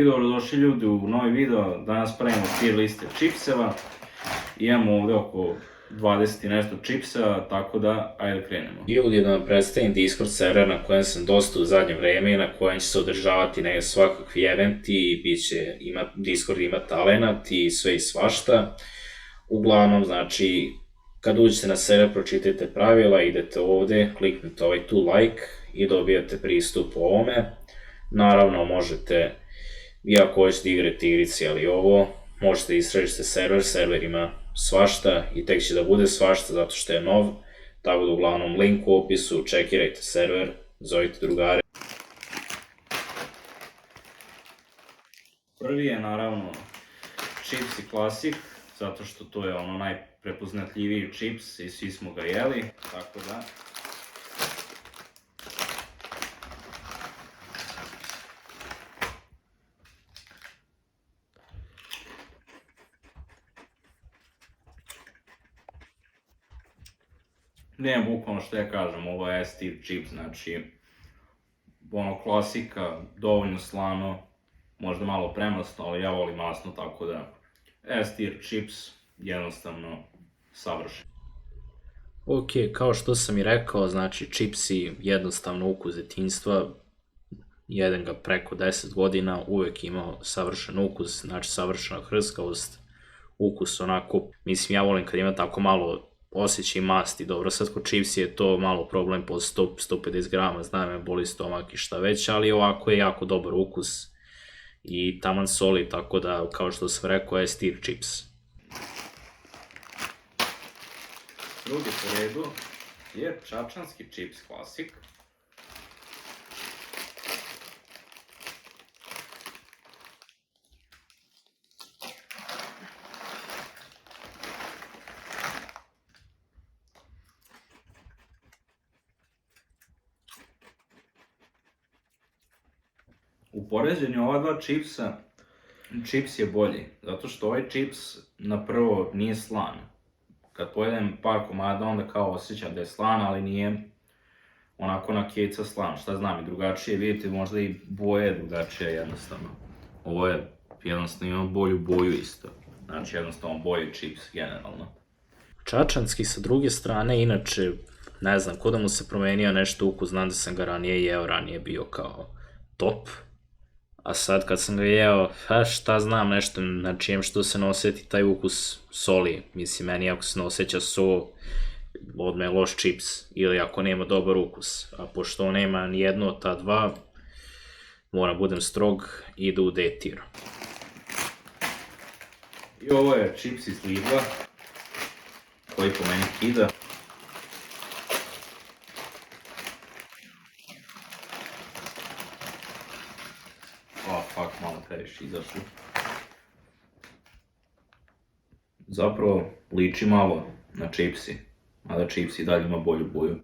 Dobrodošli ljudi u novi video. Danas pravimo tier liste čipseva. Imamo ovdje oko 20 i nešto čipseva, tako da ajde krenemo. Ljudi, da vam predstavim Discord server na kojem sam dosta u zadnje vreme i na kojem će se održavati neke svakakvi eventi, Discord ima talenat i sve i svašta. Uglavnom, znači, kad uđete na server, pročitajte pravila, idete ovdje, kliknete ovaj tu like i dobijate pristup ovome. Naravno, možete, iako hoćete igrati igrice, ali ovo, možete istražiti server ima svašta i tek će da bude svašta zato što je nov, tako da uglavnom link u opisu, čekirajte server, zovite drugare. Prvi je naravno Chipsy Classic, zato što to je ono najprepoznatljiviji čips i svi smo ga jeli, tako da... Ne, bukvalno što ja kažem, ovo je S-tier čips, znači ono klasika, dovoljno slano, možda malo premasno, ali ja volim masno, tako da S-tier čips, jednostavno savršen. Ok, kao što sam i rekao, znači čipsi jednostavno ukus detinjstva, jedem ga preko 10 godina, uvek imao savršen ukus, znači savršena hrskavost, ukus onako, mislim ja volim kad ima tako malo osjećaj masti, dobro sad kod čipsi je to malo problem po 100-150 grama, znam me boli stomak i šta već, ali ovako je jako dobar ukus i taman soli, tako da kao što sam rekao S-tier čips. Drugi po redu je čačanski čips klasik. U poređenju ova dva čipsa, čips je bolji, zato što ovaj čips na prvo nije slan. Kad pojedem par komada onda kao osjećam da je slan, ali nije onako na kejca slan, šta znam i drugačije, vidite možda i boje je drugačije jednostavno. Ovo je jednostavno ima bolju boju isto, znači jednostavno bolji čips generalno. Čačanski sa druge strane, inače, ne znam, ko da mu se promenio nešto ukus, znam da sam ga ranije jeo, ranije bio kao top. A sad kad sam ga jeo, šta znam nešto, znači jem što se ne osjeti taj ukus soli, mislim meni ako se ne osjeća so, odmah je loš čips, ili ako nema dobar ukus, a pošto nema ni jedno od ta dva, moram budem strog, idu u D tier. I ovo je čips iz Lidla, koji po meni kida. Malo previše izašlo. Zapravo liči malo na čipsi, mada čipsi dalje ima bolju boju.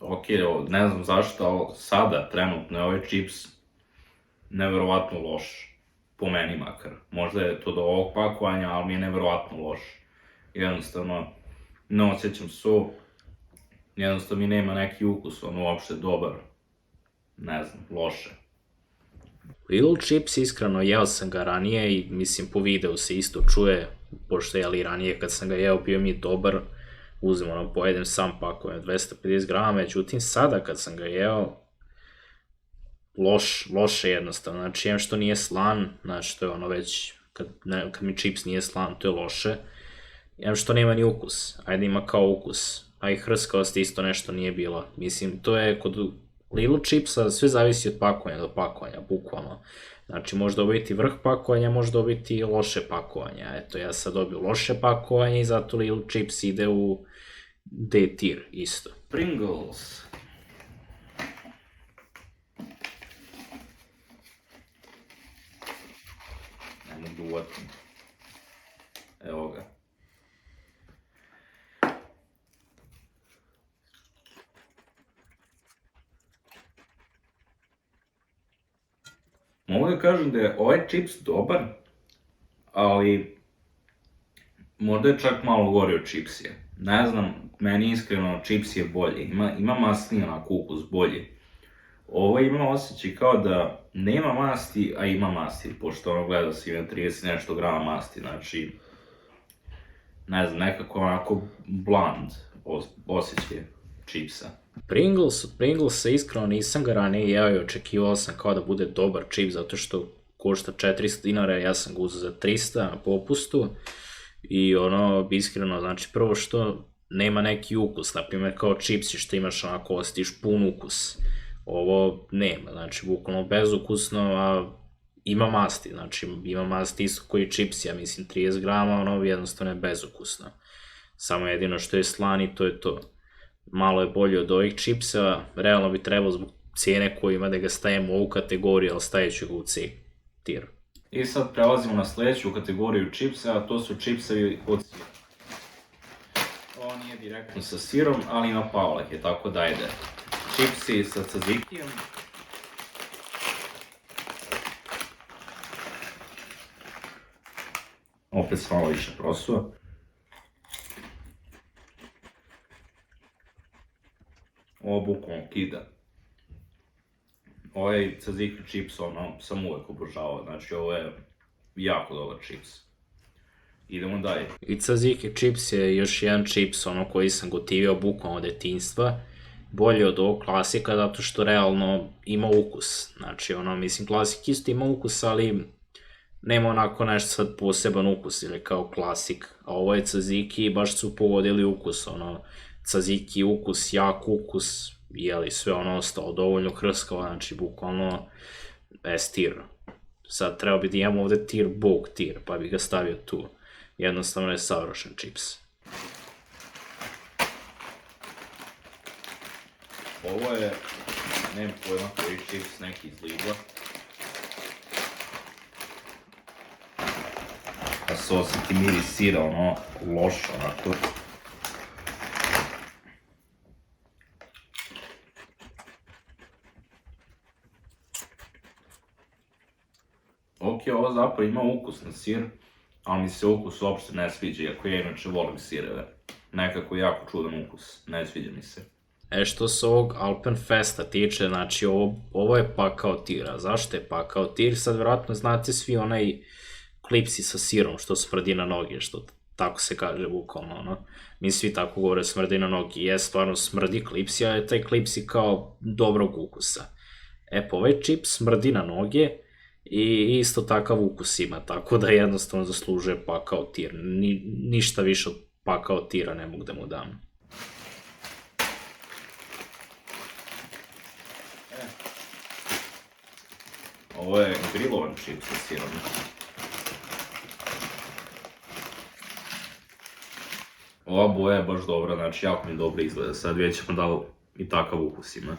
Ok, ne znam zašto, ali sada trenutno je ovaj čips neverovatno loš, po meni makar. Možda je to do ovog pakovanja, ali mi je neverovatno loš. Jednostavno, ne osjećam so. Jednostavno mi nema neki ukus, on uopšte dobar, ne znam, loše. Lidl čips, iskreno, jeo sam ga ranije i mislim po videu se isto čuje, pošto jeli ranije kad sam ga jeo bio mi dobar, uzem ono, pojedem sam pakujem 250 grama, međutim sada kad sam ga jeo, loše jednostavno, znači jem što nije slan, znači to je ono već, kad mi čips nije slan, to je loše, jem što nema ni ukus, ajde ima kao ukus. A i hrskavost isto nešto nije bila. Mislim, to je kod Lidl čipsa, sve zavisi od pakovanja do pakovanja, bukvalno. Znači, može dobiti vrh pakovanja, može dobiti loše pakovanja. Eto, ja sad dobio loše pakovanje i zato Lidl čips ide u D tier isto. Pringles. Nemo duvati. Evo ga. Mogu da kažem da je ovaj čips dobar, ali možda je čak malo gori od čipsija. Ne znam, meni iskreno čips je bolji, ima masni onako ukus bolji. Ovo ima osjećaj kao da nema masti, a ima masti, pošto ono gleda se ima 30 nešto grama masti, znači, ne znam, nekako onako bland osjećaj čipsa. Od Pringlesa iskreno nisam ga ranije jeo i očekivao sam kao da bude dobar čip, zato što košta 400 dinara, ja sam ga uzeo za 300 na popustu. I ono, iskreno, znači prvo što nema neki ukus, naprimjer kao čipsi što imaš onako, osjetiš pun ukus. Ovo nema, znači bukvalno bezukusno, a ima masti, znači ima masti isto koji čipsi, ja mislim 30 grama, ono jednostavno je bezukusno. Samo jedino što je slan i to je to. Malo je bolje od ovih čipsa, realno bi trebalo zbog cijene koju ima da ga stavimo u ovu kategoriju, ali stavit ću ga u C tier. I sad prelazimo na sljedeću kategoriju čipsa, a to su čipsevi od sira. Ovo nije direktno sa sirom, ali ima pavlake, tako da ide. Čipsi sa tzatzikijom. Opet s malo više prosua. Ovo bukvalno kida. Ovaj tzatziki čips, ono, sam uvek obožavao, znači ovo je jako dobar čips. Idemo dalje. I tzatziki čips je još jedan čips, ono koji sam gotivio bukvalno od detinjstva. Bolje od ovog klasika, zato što realno ima ukus. Znači, ono, mislim, klasik isto ima ukus, ali nema onako nešto sad poseban ukus, ili kao klasik. A ovo je tzatziki i baš su pogodili ukus, ono, tzatziki ukus, jak ukus, jeli sve ono ostalo dovoljno krskavo, znači bukvalno S tier. Sad treba bi da imamo ovde tier, bog tier, pa bi ga stavio tu. Jednostavno je savršen čips. Ovo je, nemam pojma koji čips, neki iz Lidla. A se osjeti miris sira, ono, lošo, onako. Ok, ovo zapravo ima ukus na sir, ali mi se ukus uopšte ne sviđa, iako ja inače volim sireve. Nekako jako čudan ukus, ne sviđa mi se. Što se ovog Alpenfesta tiče, znači ovo je pakao tir, a zašto je pakao tir? Sad vjerojatno znate svi onaj klipsi sa sirom što smrdi na noge, što tako se kaže bukvalno, ono. Mi svi tako govore smrdi na noge, je stvarno smrdi klipsi, a je taj klipsi kao dobrog ukusa. Pa ovaj čip smrdi na noge i isto takav ukus ima, tako da jednostavno zaslužuje pakao tir. Ništa više od pakao tira ne mogu da mu dam. Ovo je grilovan čip sa sirom. Ova boja je baš dobra, znači jako mi dobro izgleda. Sad vidjet ćemo da li i takav ukus ima.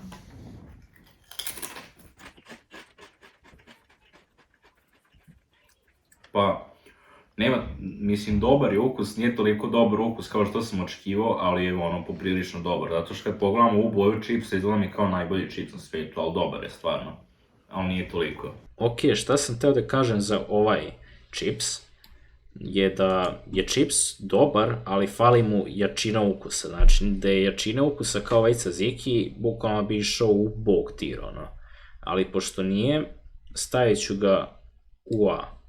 Pa, nema, mislim, dobar je ukus, nije toliko dobar ukus kao što sam očekivao, ali je ono poprilično dobar. Zato što kad pogledamo ovu boju čipsa, izgleda mi kao najbolji čips na svijetu, ali dobar je stvarno. Ali nije toliko. Ok, šta sam teo da kažem za ovaj čips, je da je čips dobar, ali fali mu jačina ukusa. Znači, da je jačina ukusa kao ovaj tzatziki, bukvalno bi išao u bog tier, ono. Ali pošto nije, stavit ću ga u A.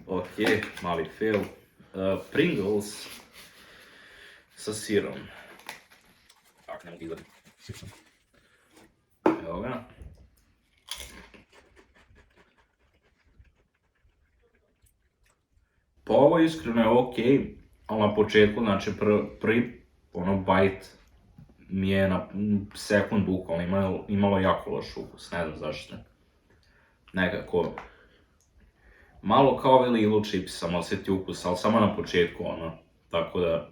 Ok, mali fail. Pringles sa sirom. Tako, ne mogu izgledati. Evo ga. Pa ovo iskreno je ok, ali na početku, znači prvi ono bite mi je na sekund bukvalno imalo jako loš ukus, ne znam zašto. Nekako, malo kao ovi Lidl chips sam osjetio ukus, ali samo na početku ono, tako da,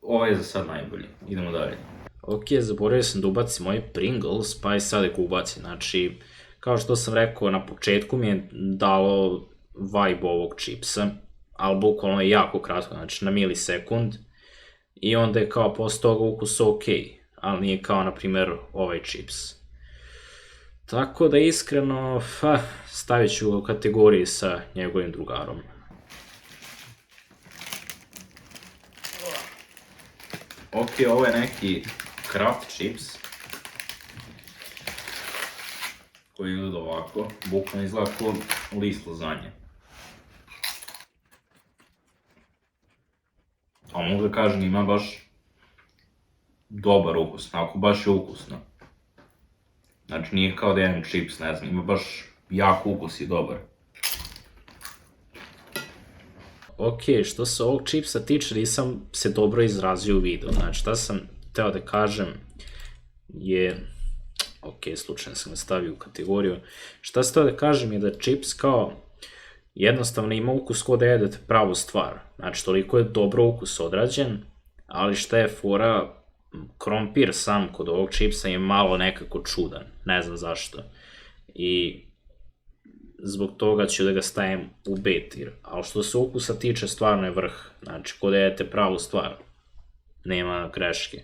ovo je za sad najbolji, idemo dalje. Ok, zaboravio sam da ubacim moj Pringles, pa i sad ga ubacim. Znači, kao što sam rekao, na početku mi je dalo vibe ovog čipsa, ali bukvalno je jako kratko, znači na milisekund. I onda je kao posle toga ukus ok, ali nije kao, na primjer, ovaj čips. Tako da iskreno, stavit ću ga u kategoriji sa njegovim drugarom. Ok, ovo je neki Kraft chips. Koji izgleda ovako, bukvalno izgleda kao list lazanje. A mogu da kažem, ima baš dobar ukus, onako baš je ukusno. Znači nije kao da jedem čips, ne znam, ima baš jak ukus i dobar. Ok, što se ovog čipsa tiče, nisam se dobro izrazio u videu. Znači, šta sam teo da kažem je... Ok, slučajno sam ga stavio u kategoriju. Šta sam teo da kažem je da čips kao jednostavno ima ukus kao da jedete pravu stvar. Znači, toliko je dobro ukus odrađen, ali šta je fora, krompir sam kod ovog čipsa je malo nekako čudan. Ne znam zašto. I zbog toga ću da ga stavim u B tir. Ali što se ukusa tiče, stvarno je vrh. Znači, ko da jedete pravu stvar. Nema greške.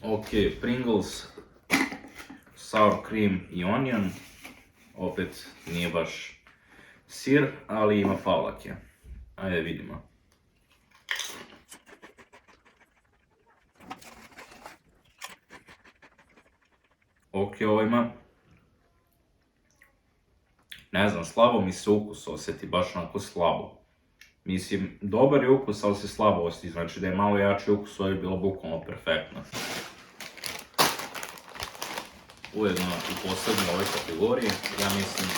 Ok, Pringles, sour cream i onion. Opet nije baš sir, ali ima pavlake. Ajde vidimo. Ok, ovo ima... Ne znam, slabo mi se ukus osjeti, baš onako slabo. Mislim, dobar je ukus, ali se slabo osjeti, znači da je malo jači ukus, ovo je bilo bukvalno perfektno. Ujedno i poslednje u ovoj kategoriji, ja mislim...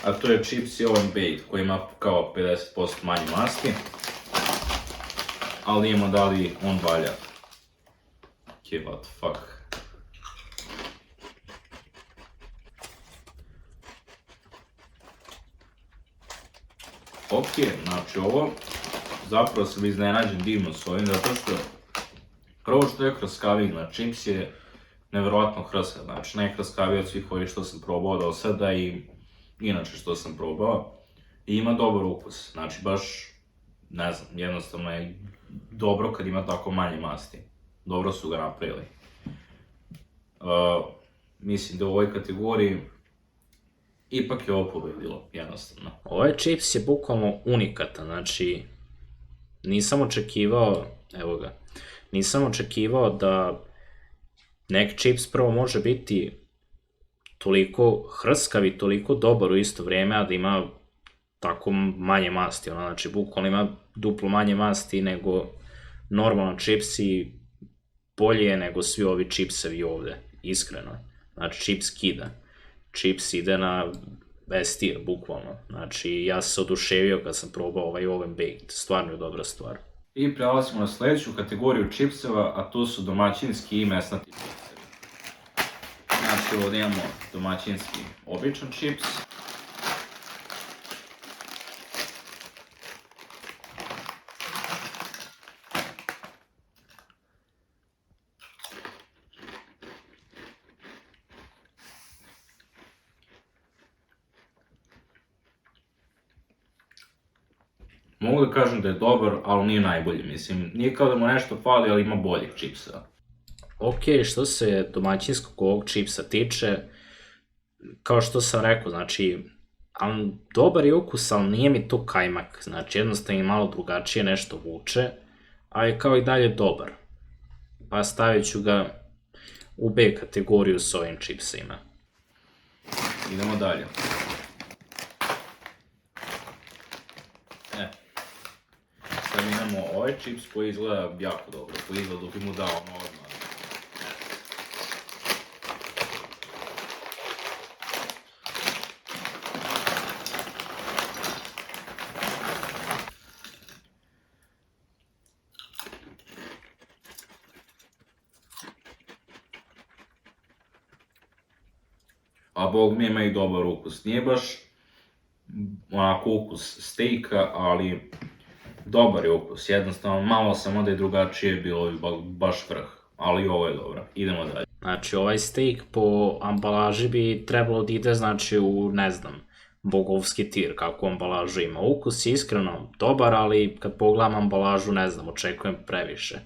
A to je chips i oven baked, koji ima kao 50% manje masti. Ali imamo da li on valja. Ok, what the fuck. Ok, znači ovo, zapravo sam iznenađen divno s ovim, zato što prvo što je hrskaviji, na čips je nevjerojatno hrska, znači najhrskaviji od svih ovih što sam probao do sada i inače što sam probao. I ima dobar ukus, znači baš, ne znam, jednostavno je dobro kad ima tako manje masti. Dobro su ga napravili. Mislim da u ovoj kategoriji ipak je ovo pobedilo, jednostavno. Ovaj čips je bukvalno unikatan, znači nisam očekivao, evo ga, nisam očekivao da neki čips prvo može biti toliko hrskav i toliko dobar u isto vrijeme, a da ima tako manje masti, znači bukvalno ima duplo manje masti nego normalan čips i bolje je nego svi ovi čipsevi ovde, iskreno. Znači čips kida, čips ide na S tier, bukvalno. Znači ja sam se oduševio kad sam probao ovaj oven baked, stvarno je dobra stvar. I prelazimo na sledeću kategoriju čipseva, a to su domaćinski i mesnati čipsevi. Znači ovdje imamo domaćinski običan čips. Mogu da kažem da je dobar, ali nije najbolji, mislim, nije kao da mu nešto fali, ali ima boljih čipsa. Ok, što se domaćinskog ovog čipsa tiče, kao što sam rekao, znači, dobar je ukus, ali nije mi to kajmak, znači jednostavno je malo drugačije nešto vuče, ali kao i dalje dobar. Pa stavit ću ga u B kategoriju s ovim čipsima. Idemo dalje. Sad imamo ovaj čips koji izgleda jako dobro, koji izgleda da bi mu dao ono odmah. A bog mi ima i dobar ukus. Nije baš onako ukus stejka, ali dobar je ukus. Jednostavno malo samo da je drugačije bilo bi baš vrh. Ali i ovo je dobro. Idemo dalje. Znači ovaj steak po ambalaži bi trebalo da ide znači u, ne znam, bogovski tir, kako ambalažu ima. Ukus je iskreno dobar, ali kad pogledam ambalažu, ne znam, očekujem previše.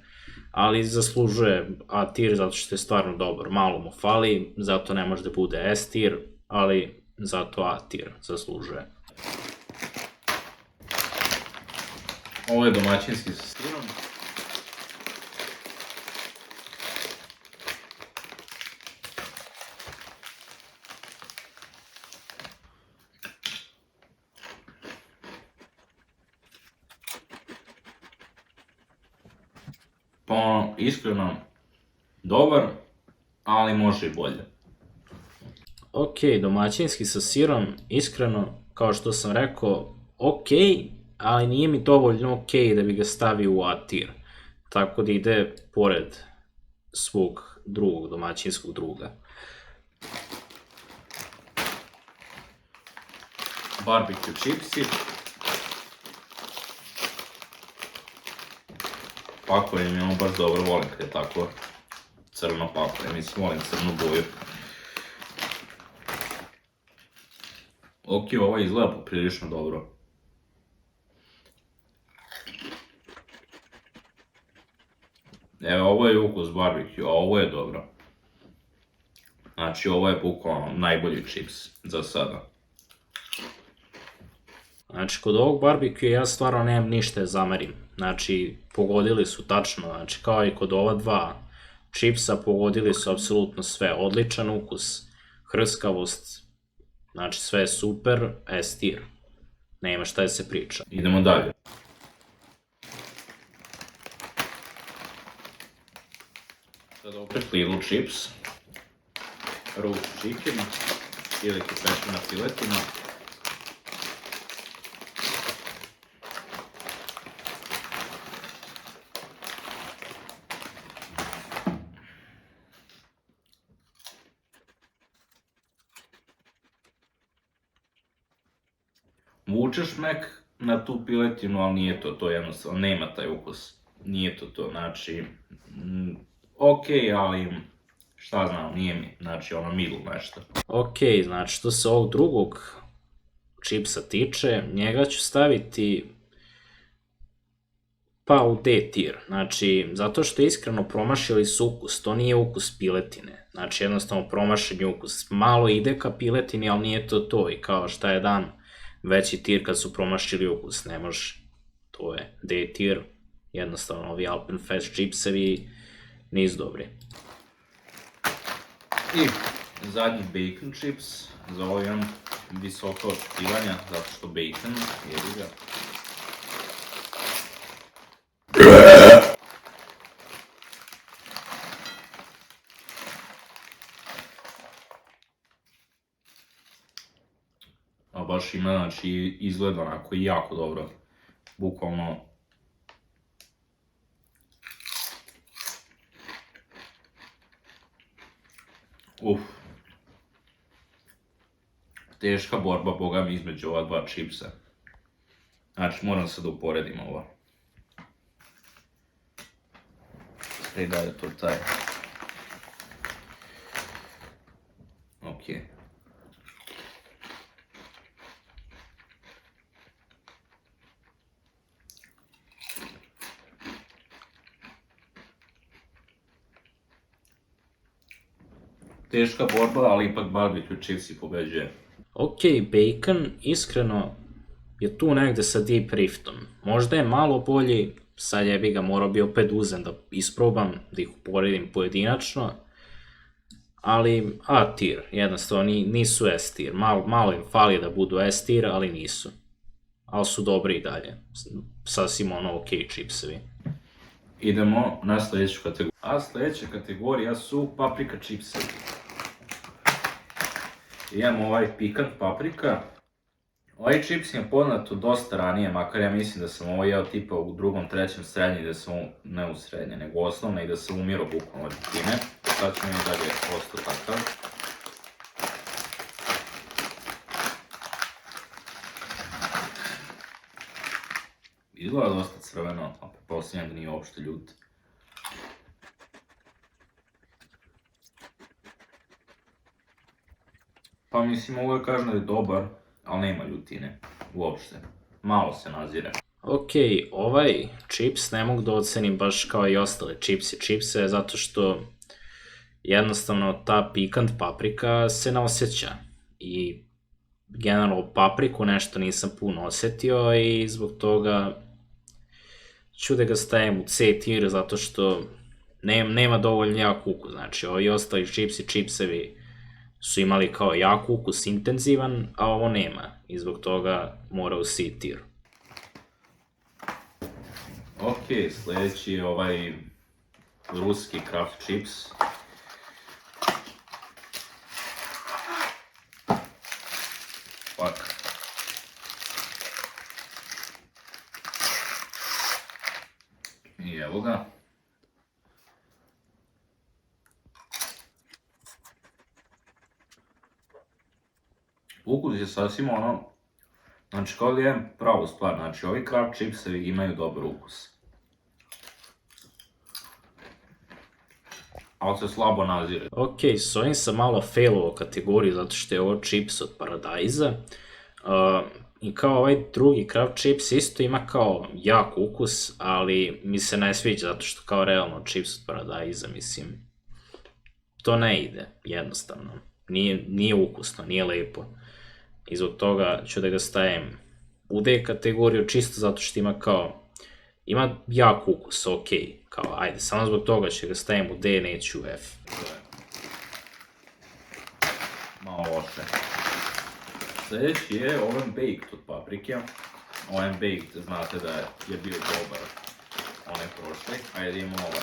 Ali zaslužuje A tir zato što je stvarno dobar. Malo mu fali, zato ne može da bude S tir, ali zato A tir zaslužuje. Ovo je domaćinski sa sirom. Pa, iskreno, dobar, ali može i bolje. Ok, domaćinski sa sirom, iskreno, kao što sam rekao, ok, ali nije mi dovoljno ok da bi ga stavio u A tier. Tako da ide pored svog drugog domaćinskog druga. Barbecue čipsi. Pakovanje mi je baš dobro, volim kad je tako crno pakovanje, mislim volim crnu boju. Ok, ovo izgleda poprilično dobro. Evo, ovo je ukus barbecue, a ovo je dobro. Znači, ovo je bukvalno najbolji čips za sada. Znači, kod ovog barbecue ja stvarno nemam ništa da zamerim. Znači, pogodili su tačno, znači kao i kod ova dva čipsa, pogodili su apsolutno sve. Odličan ukus, hrskavost, znači sve je super, S tier. Nema šta da se priča. Idemo dalje. Sada opet Lidl chips. Roast chicken ili pečena piletina. Vučeš mek na tu piletinu, ali nije to jednostavno, nema taj ukus. Nije to, znači, ok, ali šta znam, nije mi, znači ono middle nešto. Ok, znači što se ovog drugog čipsa tiče, njega ću staviti pa u D tier, znači zato što iskreno promašili su ukus, to nije ukus piletine, znači jednostavno promašen je ukus, malo ide ka piletini, ali nije to i kao šta je dan veći tier kad su promašili ukus, ne može, to je D tier, jednostavno ovi Alpenfest čipsevi nisu dobri. I zadnji bacon chips, za ovo imam visoka očekivanja, zato što bacon, jedi ga. A baš ima, znači, izgleda onako jako dobro, bukvalno. Teška borba, boga mi, između ova dva čipsa. Znači, moram sad da uporedim ovo. I da je to taj. Ok. Teška borba, ali ipak barbecue chipsi pobeđuje. Ok, bacon, iskreno, je tu negde sa Deep Riftom. Možda je malo bolji, sad je bi ga morao bi opet uzem da isprobam, da ih uporedim pojedinačno, ali A tier, jednostavno nisu S tier, malo im fali da budu S tier, ali nisu. Ali su dobri i dalje, sasvim ono ok čipsevi. Idemo na sljedeću kategoriju. A sljedeća kategorija su paprika čipsevi. Imamo ovaj pikant paprika. Ovaj čips je poznato dosta ranije, makar ja mislim da sam ovo jeo tipa u drugom, trećem srednje, da sam, ne u srednje, nego osnovne i da sam umirao bukvalno od time. Sad ćemo i dalje ostao takav. Izgleda dosta crveno, a pretpostavljam da nije uopšte ljut. Pa mislim, mogu da kažem da je dobar, ali nema ljutine, uopšte. Malo se nazire. Ok, ovaj čips ne mogu da ocenim baš kao i ostale čipse, zato što jednostavno ta pikant paprika se ne osjeća. I generalno papriku nešto nisam puno osetio i zbog toga ću da ga stavim u C tier zato što nema dovoljno jak ukus, znači ovi ostali čipsevi su imali kao jak ukus, intenzivan, a ovo nema i zbog toga mora u C tier. Ok, sljedeći je ovaj ruski Kraft chips. Fuck. I evo ga. Ukus je sasvim ono, znači kao da je pravu stvar, znači ovi Kraft chipsevi imaju dobar ukus. Ali se slabo nazire. Ok, s ovim sam malo failovao kategoriju zato što je ovo chips od paradajza. I kao ovaj drugi Kraft chips isto ima kao jak ukus, ali mi se ne sviđa zato što kao realno chips od paradajza, mislim, to ne ide, jednostavno. Nije ukusno, nije lepo. I zbog toga ću da ga stavim u D kategoriju čisto zato što ima jak ukus, ok, kao ajde, samo zbog toga ću ga stavim u D, neću u F. Malo loše. Sljedeći je Oven Baked od paprike. Oven Baked znate da je bio dobar onaj prošli, ajde imamo ovaj.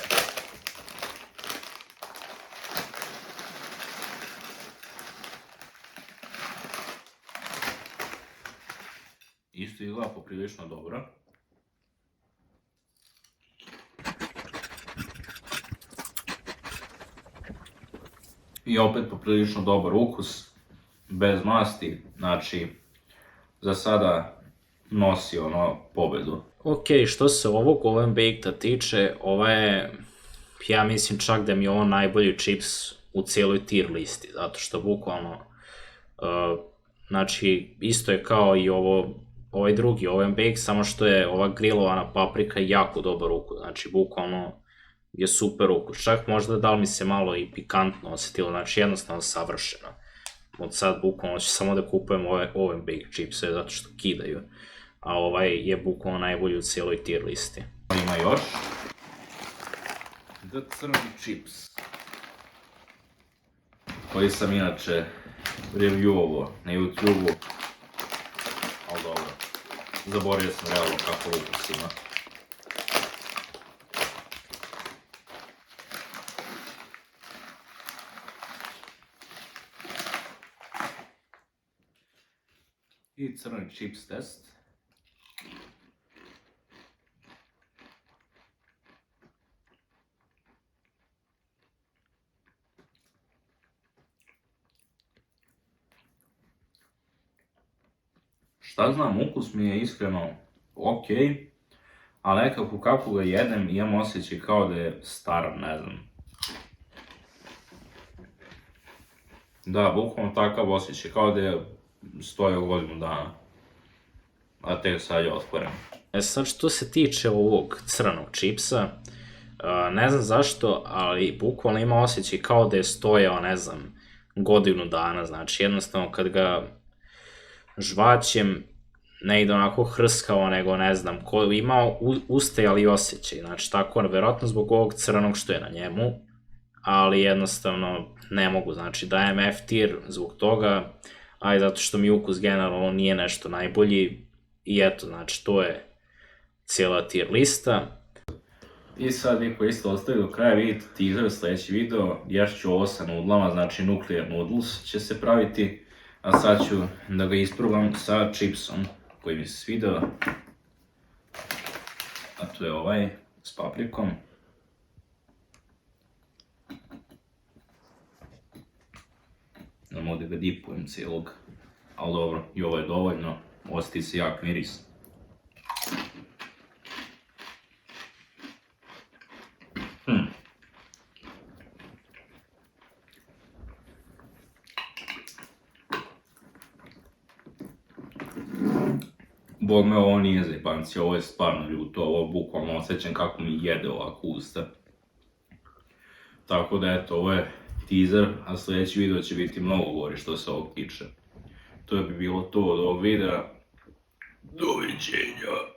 Isto izgleda poprilično dobro. I opet poprilično dobar ukus, bez masti, znači za sada nosi pobedu. Ok, što se ovog Oven Baked-a tiče, ja mislim čak da mi je ovo najbolji čips u cijeloj tier listi, zato što bukvalno, znači isto je kao i ovaj drugi Oven Baked, samo što je ova grilovana paprika jako dobar ukus, znači bukvalno je super ukus, čak možda da li mi se malo i pikantno osjetilo, znači jednostavno savršeno. Od sad bukvalno ću samo da kupujem Oven Baked chipse zato što kidaju, a ovaj je bukvalno najbolji u cijeloj tier listi. Ima još The crni chips, koji sam inače reviewovao na YouTube-u, ali dobro, zaboravio sam realno kako ukus ima. I crni chips test. Šta znam, ukus mi je iskreno ok, ali nekako kako ga jedem imam osjećaj kao da je star, ne znam. Da, bukvalno takav osjećaj, kao da je stoje u godinu dana, a tek sad je otvoren. Sad što se tiče ovog crnog čipsa, ne znam zašto, ali bukvalno ima osjećaj kao da je stojao, ne znam, godinu dana, znači jednostavno kad ga žvaćem ne ide onako hrskao, nego ne znam, ima ustajali osjećaj, znači tako, verovatno zbog ovog crnog što je na njemu, ali jednostavno ne mogu, znači dajem F tier zbog toga, a i zato što mi ukus generalno nije nešto najbolji i eto, znači to je cijela tier lista. I sad vi koji ste ostali do kraja vidite teaser, sljedeći video, ješću ovo sa nudlama, znači Nuclear Noodles će se praviti, a sad ću da ga isprobam sa chipsom koji mi se svidao, a to je ovaj s paprikom. Ne mogu da ga dipujem cijelog, ali dobro, i ovo je dovoljno, osjeti se jak miris. Bog me, ovo nije zajebancija, ovo je stvarno ljuto, ovo bukvalno osjećam kako mi jede ovako usta. Tako da eto, ovo je teaser, a sljedeći video će biti mnogo gori što se ovog tiče. To bi bilo to od ovog videa. Doviđenja!